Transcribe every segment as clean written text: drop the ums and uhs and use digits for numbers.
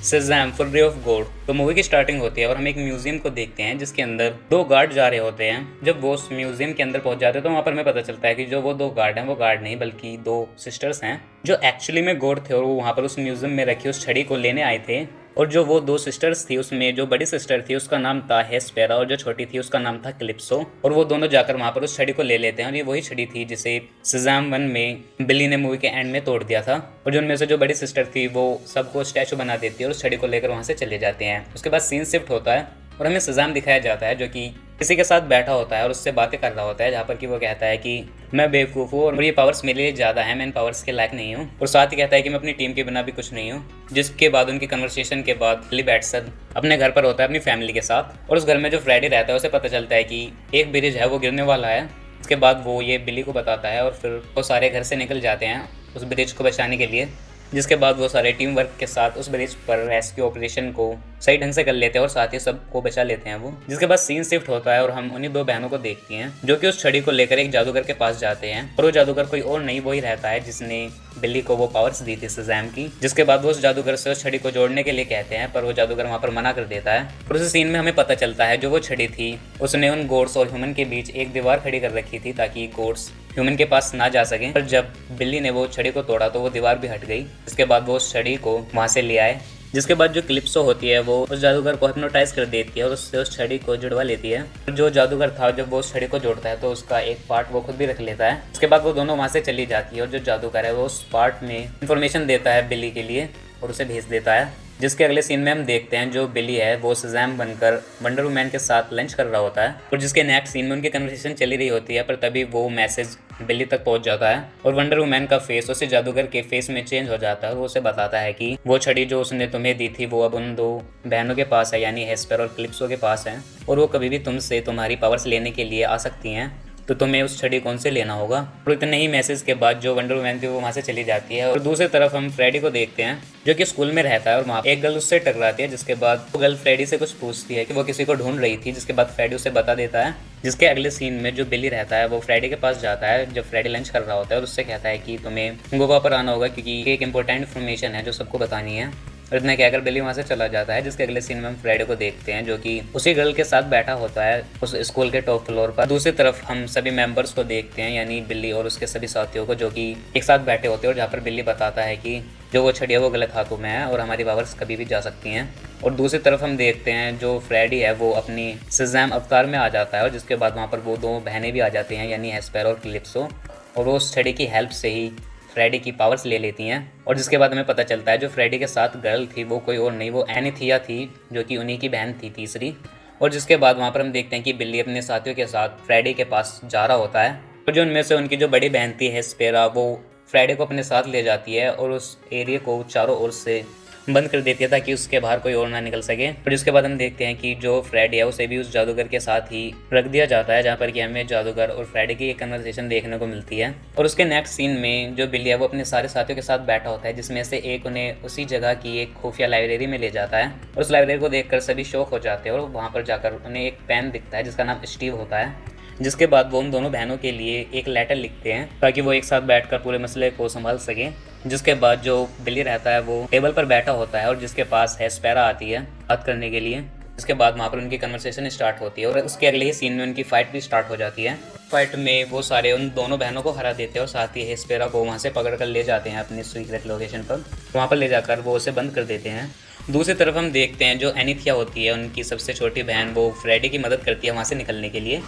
Shazam fury of God. तो movie की starting होती है और हम एक म्यूजियम को देखते हैं जिसके अंदर दो गार्ड जा रहे होते हैं। जब वो उस म्यूजियम के अंदर पहुंच जाते हैं तो वहां पर हमें पता चलता है कि जो वो दो गार्ड हैं वो गार्ड नहीं बल्कि दो सिस्टर्स हैं जो एक्चुअली में गॉड थे और वो वहां पर उस म्यूजियम में रखी उस छड़ी को लेने आए थे। और जो वो दो सिस्टर्स थी उसमें जो बड़ी सिस्टर थी उसका नाम था हेस्पेरा और जो छोटी थी उसका नाम था क्लिप्सो। और वो दोनों जाकर वहां पर उस छड़ी को ले लेते हैं और ये वही छड़ी थी जिसे शज़ैम 1 में बिल्ली ने मूवी के एंड में तोड़ दिया था। और जो उनमें से जो बड़ी सिस्टर थी वो सबको स्टैचू बना देती है और उस छड़ी को लेकर वहां से चले जाते हैं। उसके बाद सीन शिफ्ट होता है और हमें शज़ैम दिखाया जाता है जो कि किसी के साथ बैठा होता है और उससे बातें कर रहा होता है, जहाँ पर कि वो कहता है कि मैं बेवकूफ़ हूँ और ये पावर्स मेरे लिए ज़्यादा है, मैं इन पावर्स के लायक नहीं हूँ। और साथ ही कहता है कि मैं अपनी टीम के बिना भी कुछ नहीं हूँ। जिसके बाद उनकी कन्वर्सेशन के बाद बिली बैटसन अपने घर पर होता है अपनी फैमिली के साथ और उस घर में जो फ्रेडी रहता है उसे पता चलता है कि एक ब्रिज है वो गिरने वाला है। उसके बाद वो ये बिली को बताता है और फिर वो सारे घर से निकल जाते हैं उस ब्रिज को बचाने के लिए। जिसके बाद वो सारे टीम वर्क के साथ उस ब्रिज पर रेस्क्यू ऑपरेशन को सही ढंग से कर लेते हैं और साथ ही सबको बचा लेते हैं वो। जिसके बाद सीन शिफ्ट होता है और हम उन्हीं दो बहनों को देखती हैं जो कि उस छड़ी को लेकर एक जादूगर के पास जाते हैं और वो जादूगर कोई और नहीं वही रहता है जिसने बिल्ली को वो पावर्स दी थी शज़ैम की। जिसके बाद वो उस जादूगर से उस छड़ी को जोड़ने के लिए कहते हैं पर वो जादूगर वहाँ पर मना कर देता है। और उस सीन में हमें पता चलता है जो वो छड़ी थी उसने उन गोड्स और ह्यूमन के बीच एक दीवार खड़ी कर रखी थी ताकि गोड्स ह्यूमन के पास ना जा सकें। पर जब बिल्ली ने वो छड़ी को तोड़ा तो वो दीवार भी हट गई। इसके बाद वो उस छड़ी को वहाँ से ले आए। जिसके बाद जो क्लिप्सो होती है वो उस जादूगर को हिप्नोटाइज कर देती है और उससे उस छड़ी को जुड़वा लेती है। जो जादूगर था जब वो उस छड़ी को जोड़ता है तो उसका एक पार्ट वो खुद भी रख लेता है। उसके बाद वो दोनों वहाँ से चली जाती है और जो जादूगर है वो उस पार्ट में इंफॉर्मेशन देता है बिल्ली के लिए और उसे भेज देता है। जिसके अगले सीन में हम देखते हैं जो बिली है वो शज़ैम बनकर वंडर वुमन के साथ लंच कर रहा होता है और जिसके नेक्स्ट सीन में उनकी कन्वर्सेशन चली रही होती है पर तभी वो मैसेज बिल्ली तक पहुंच जाता है और वंडर वुमन का फेस उसी जादूगर के फेस में चेंज हो जाता है और वो उसे बताता है कि वो छड़ी जो उसने तुम्हें दी थी वो अब उन दो बहनों के पास है यानी हेस्पर और क्लिप्सो के पास है और वो कभी भी तुमसे तुम्हारी पावर्स लेने के लिए आ सकती हैं, तो तुम्हें उस छड़ी कौन से लेना होगा। और इतने ही मैसेज के बाद जो वंडर वुमन थी वो वहाँ से चली जाती है और दूसरी तरफ हम फ्रेडी को देखते हैं जो कि स्कूल में रहता है और वहाँ एक गर्ल उससे टकराती है। जिसके बाद वो गर्ल फ्रेडी से कुछ पूछती है कि वो किसी को ढूंढ रही थी। जिसके बाद फ्रेडी उसे बता देता है। जिसके अगले सीन में जो बिली रहता है वो फ्रेडी के पास जाता है जब फ्रेडी लंच कर रहा होता है और उससे कहता है कि तुम्हें गोवा पर आना होगा क्योंकि एक इंपॉर्टेंट इन्फॉर्मेशन है जो सबको बतानी है। और इतना कहकर बिली वहाँ से चला जाता है। जिसके अगले सीन में हम फ्रेडी को देखते हैं जो कि उसी गर्ल के साथ बैठा होता है उस स्कूल के टॉप फ्लोर पर। दूसरी तरफ हम सभी मेंबर्स को देखते हैं यानी बिल्ली और उसके सभी साथियों को जो कि एक साथ बैठे होते हैं और जहाँ पर बिल्ली बताता है कि जो वो छड़ी है वो गलत हाथों में है और हमारी पावर्स कभी भी जा सकती हैं। और दूसरी तरफ हम देखते हैं जो फ्रेडी है वो अपनी शज़ैम अवतार में आ जाता है और जिसके बाद वहाँ पर वो दो बहनें भी आ जाती हैं यानी हेस्पर और क्लिप्सो और वो उस छड़ी की हेल्प से ही फ्रेडी की पावर्स ले लेती हैं। और जिसके बाद हमें पता चलता है जो फ्रेडी के साथ गर्ल थी वो कोई और नहीं वो एनीथिया थी जो कि उन्हीं की बहन थी तीसरी। और जिसके बाद वहाँ पर हम देखते हैं कि बिल्ली अपने साथियों के साथ फ्रेडी के पास जा रहा होता है और जो उनमें से उनकी जो बड़ी बहन थी हेस्पेरा वो फ्रेडी को अपने साथ ले जाती है और उस एरिया को चारों ओर से बंद कर देती है ताकि उसके बाहर कोई और ना निकल सके। और जिसके बाद हम देखते हैं कि जो फ्रेडी है उसे भी उस जादूगर के साथ ही रख दिया जाता है जहाँ पर कि हमें जादूगर और फ्रेडी की एक कन्वर्सेशन देखने को मिलती है। और उसके नेक्स्ट सीन में जो बिल्ली है वो अपने सारे साथियों के साथ बैठा होता है जिसमें से एक उन्हें उसी जगह की एक खुफिया लाइब्रेरी में ले जाता है और उस लाइब्रेरी को देखकर सभी शौक हो जाते हैं और वहाँ पर जाकर उन्हें एक पेन दिखता है जिसका नाम स्टीव होता है। जिसके बाद वो उन दोनों बहनों के लिए एक लेटर लिखते हैं ताकि वो एक साथ बैठकर पूरे मसले को संभाल सकें। जिसके बाद जो बिल्ली रहता है वो टेबल पर बैठा होता है और जिसके पास हेस्पेरा आती है बात करने के लिए। इसके बाद वहाँ पर उनकी कन्वर्सेशन स्टार्ट होती है और उसके अगले ही सीन में उनकी फाइट भी स्टार्ट हो जाती है। फाइट में वो सारे उन दोनों बहनों को हरा देते हैं और साथ ही हेस्पेरा को वहाँ से पकड़ कर ले जाते हैं अपनी सीक्रेट लोकेशन पर। वहाँ पर ले जाकर वो उसे बंद कर देते हैं। दूसरी तरफ हम देखते हैं जो एनीथिया होती है उनकी सबसे छोटी बहन वो फ्रेडी की मदद करती है वहाँ से निकलने के लिए।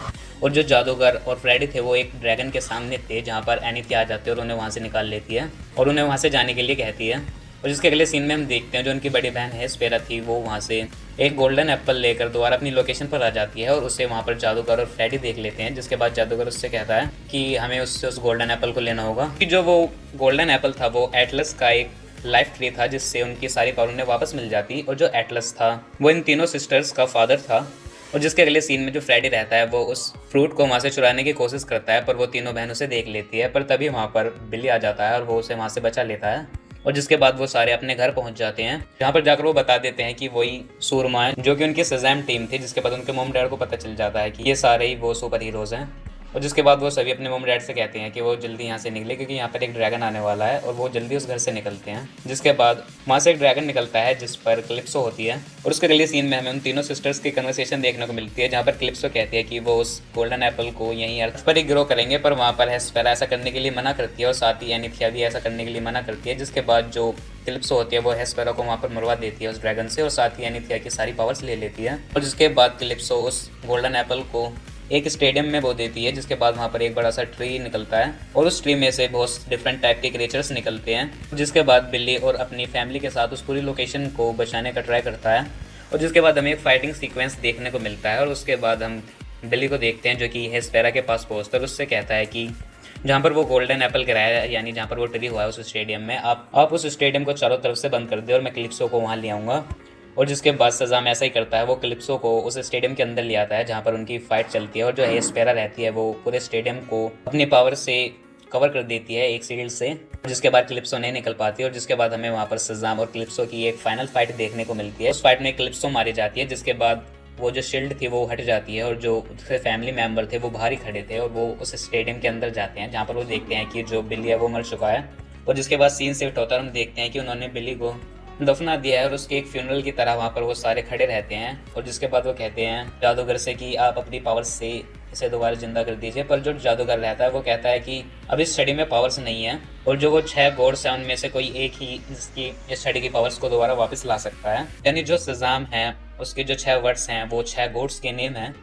और जो जादूगर और फ्रेडी थे वो एक ड्रैगन के सामने थे जहाँ पर एनीथिया आ जाती है और उन्हें वहाँ से निकाल लेती है और उन्हें वहाँ से जाने के लिए कहती है। और जिसके अगले सीन में हम देखते हैं जो उनकी बड़ी बहन हेस्पेरा थी वो वहाँ से एक गोल्डन एप्पल लेकर दोबारा अपनी लोकेशन पर आ जाती है और उसे वहाँ पर जादूगर और फ्रेडी देख लेते हैं। जिसके बाद जादूगर उससे कहता है कि हमें उससे उस गोल्डन एप्पल को लेना होगा कि जो वो गोल्डन एप्पल था वो एटलस का एक लाइफ ट्री था जिससे उनकी सारी पावर उन्हें वापस मिल जाती और जो एटलस था वो इन तीनों सिस्टर्स का फादर था। और जिसके अगले सीन में जो फ्रेडी रहता है वो उस फ्रूट को वहाँ से चुराने की कोशिश करता है पर वो तीनों बहनों से देख लेती है पर तभी वहाँ पर बिल्ली आ जाता है और वो उसे वहाँ से बचा लेता है। और जिसके बाद वो सारे अपने घर पहुंच जाते हैं जहाँ पर जाकर वो बता देते हैं कि वही सूरमा है जो कि उनकी शज़ैम टीम थी। जिसके बाद उनके मॉम डैड को पता चल जाता है कि ये सारे ही वो सुपर हीरोज़ हैं। और जिसके बाद वो सभी अपने मम डैड से कहते हैं कि वो जल्दी यहाँ से निकले क्योंकि यहाँ पर एक ड्रैगन आने वाला है, और वो जल्दी उस घर से निकलते हैं। जिसके बाद वहाँ से एक ड्रैगन निकलता है जिस पर क्लिप्सो होती है, और उसके अगले सीन में हमें उन तीनों सिस्टर्स की कन्वर्सेशन देखने को मिलती है, जहाँ पर क्लिप्सो कहती है कि वो उस गोल्डन एप्पल को यहीं अर्थ पर ही ग्रो करेंगे, पर वहाँ पर हेस्पेरा ऐसा करने के लिए मना करती है और साथ ही एनीथिया भी ऐसा करने के लिए मना करती है। जिसके बाद जो क्लिप्सो होती है वो हेस्पेरा को वहाँ पर मरवा देती है उस ड्रैगन से, और साथ ही एनीथिया की सारी पावर्स ले लेती है। और जिसके बाद क्लिप्सो उस गोल्डन एप्पल को एक स्टेडियम में बो देती है, जिसके बाद वहाँ पर एक बड़ा सा ट्री निकलता है और उस ट्री में से बहुत डिफरेंट टाइप के क्रिएचर्स निकलते हैं। जिसके बाद बिल्ली और अपनी फैमिली के साथ उस पूरी लोकेशन को बचाने का ट्राई करता है, और जिसके बाद हमें एक फाइटिंग सीक्वेंस देखने को मिलता है। और उसके बाद हम बिल्ली को देखते हैं जो कि हेस्पेरा के पास पहुँचता है और उससे कहता है कि जहाँ पर वो गोल्डन एप्पल गिराया है, यानी जहाँ पर वो ट्री हुआ है उस स्टेडियम में, आप उस स्टेडियम को चारों तरफ से बंद कर दे और मैं क्लिप्सो को वहाँ ले आऊँगा। और जिसके बाद सजाम ऐसा ही करता है, वो क्लिप्सो को उस स्टेडियम के अंदर ले आता है जहाँ पर उनकी फाइट चलती है, और जो हेस्पेरा रहती है वो पूरे स्टेडियम को अपनी पावर से कवर कर देती है एक शील्ड से, जिसके बाद क्लिप्सो नहीं निकल पाती है। और जिसके बाद हमें वहाँ पर सजाम और क्लिप्सो की एक फाइनल फाइट देखने को मिलती है। उस फाइट में क्लिप्सो मारी जाती है, जिसके बाद वो जो शील्ड थी वो हट जाती है और जो उसके फैमिली मेंबर थे वो बाहर ही खड़े थे, और वो उस स्टेडियम के अंदर जाते हैं जहाँ पर वो देखते हैं कि जो बिल्ली है वो मर चुका है। और जिसके बाद सीन शिफ्ट होता है और हम देखते हैं कि उन्होंने बिल्ली को दफना दिया है और उसके एक फ्यूनरल की तरह वहाँ पर वो सारे खड़े रहते हैं। और जिसके बाद वो कहते हैं जादूगर से कि आप अपनी पावर से इसे दोबारा जिंदा कर दीजिए, पर जो जादूगर रहता है वो कहता है कि अब इस स्टडी में पावर्स नहीं है, और जो वो 6 गॉड्स हैं उनमें से कोई एक ही इसकी इस स्टडी की पावर्स को दोबारा वापस ला सकता है। यानी जो सजाम है उसके जो 6 वर्ड्स हैं वो 6 गॉड्स के नेम हैं,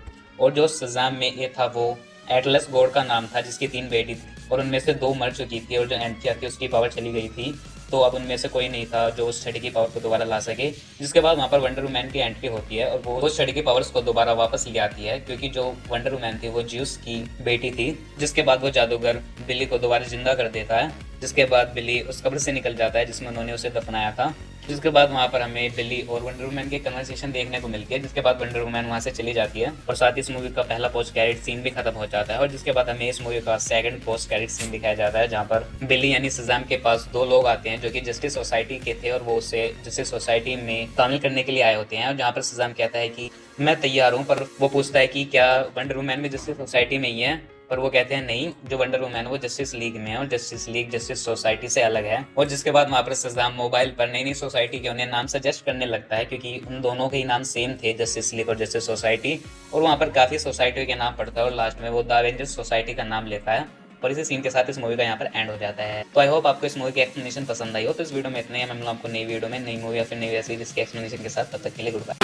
और जो सजाम में ये था वो एटलस गॉड का नाम था जिसकी 3 बेटी थी, और उनमें से 2 मर चुकी थी, और जो एंथिया थी उसकी पावर चली गई थी, तो अब उनमें से कोई नहीं था जो उस स्टडी की पावर को दोबारा ला सके। जिसके बाद वहाँ पर वंडर वुमैन की एंट्री होती है और वो उस स्टडी की पावर्स को दोबारा वापस ले आती है, क्योंकि जो वंडर वुमैन थी वो ज्यूस की बेटी थी। जिसके बाद वो जादूगर बिल्ली को दोबारा जिंदा कर देता है, जिसके बाद बिल्ली उस कब्र से निकल जाता है जिसमें उन्होंने उसे दफनाया था। जिसके बाद वहाँ पर हमें बिल्ली और वंडर वुमैन की कन्वर्सेशन देखने को मिलती है, जिसके बाद वंडर वुमैन वहाँ से चली जाती है, और साथ ही इस मूवी का पहला पोस्ट क्रेडिट सीन भी खत्म हो जाता है। और जिसके बाद हमें इस मूवी का सेकंड पोस्ट क्रेडिट सीन दिखाया जाता है, जहाँ पर बिल्ली यानी सजाम के पास 2 लोग आते हैं जो कि जस्टिस सोसाइटी के थे, और वो उसे जस्टिस सोसाइटी में शामिल करने के लिए आए होते हैं। और जहाँ पर सजाम कहता है कि मैं तैयार हूँ, पर वो पूछता है कि क्या वंडर वुमैन भी जस्टिस सोसाइटी में ही है, पर वो कहते हैं नहीं, जो वंडर वुमैन वो जस्टिस लीग में है और जस्टिस लीग जस्टिस सोसाइटी से अलग है। और जिसके बाद वहाँ पर सजाम मोबाइल पर नई नई सोसाइटी के उन्हें नाम सजेस्ट करने लगता है, क्योंकि उन दोनों के ही नाम सेम थे, जस्टिस लीग और जस्टिस सोसाइटी, और वहाँ पर काफ़ी सोसाइटियों के नाम पड़ता है, और लास्ट में वो द एवेंजर्स सोसाइटी का नाम लेता है। और इसी सीन के साथ इस मूवी का यहाँ पर एंड हो जाता है। तो आई होप आपको इस मूवी की एक्सप्लेनेशन पसंद आई हो। तो इस वीडियो में इतना ही, मैं मिलूंगा आपको नई वीडियो में नई मूवी या फिर नई वेब सीरीज के एक्सप्लेनेशन के साथ। तब तक के लिए गुड बाय।